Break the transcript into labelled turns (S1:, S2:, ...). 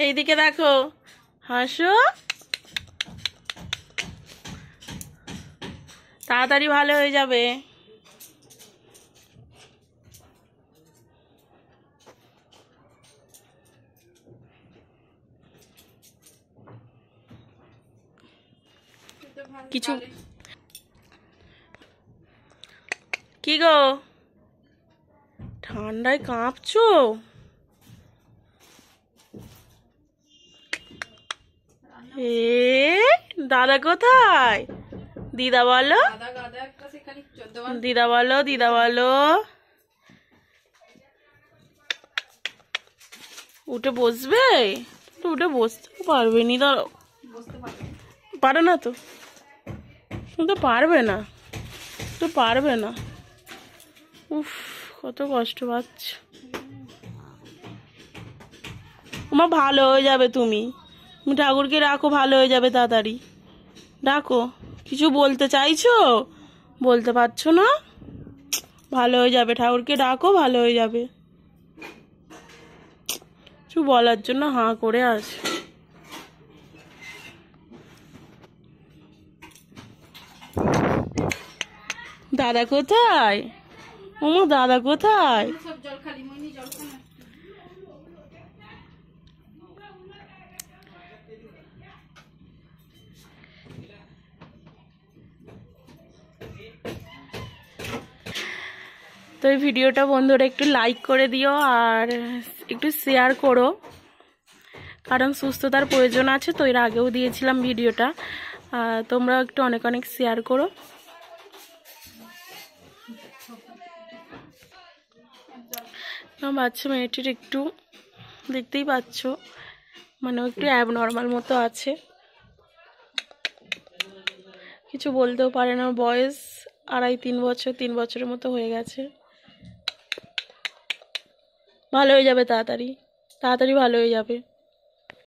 S1: এইদিকে দেখো, হাসো, তাড়াতাড়ি ভালো হয়ে যাবে। কিছু কি গো, ঠান্ডায় কাঁপছো? দাদা কোথায়? দিদা বলো, দিদা বলো, দিদা বলো। উঠে বসবে? উঠে বসতে পারবে নি, ধরো পারো না তো, তুমি তো পারবে না, তো পারবে না। উফ, কত কষ্ট পাচ্ছ। আমার ভালো হয়ে যাবে, তুমি ঠাকুরকে রাখো, ভালো হয়ে যাবে তাড়াতাড়ি। ডাকো, কিছু বলতে চাইছো, বলতে পারছো না, ভালো হয়ে যাবে, ঠাকুরকে ডাকো, ভালো হয়ে যাবে। কিছু বলার জন্য হাঁ করে আছে। দাদা কোথায়? ওমা, দাদা কোথায়? তো এই ভিডিওটা বন্ধুরা একটু লাইক করে দিও আর একটু শেয়ার করো, কারণ সুস্থতার প্রয়োজন আছে। তো এর আগেও দিয়েছিলাম ভিডিওটা, তোমরা একটু অনেক অনেক শেয়ার করো। বাচ্চা মেয়েটির একটু দেখতেই পাচ্ছ, মানে একটু অ্যাবনর্মাল মতো আছে, কিছু বলতেও পারে না। বয়স 2.5-3 বছর, 3 বছরের মতো হয়ে গেছে। ভালো হয়ে যাবে তাড়াতাড়ি, তাড়াতাড়ি ভালো হয়ে যাবে।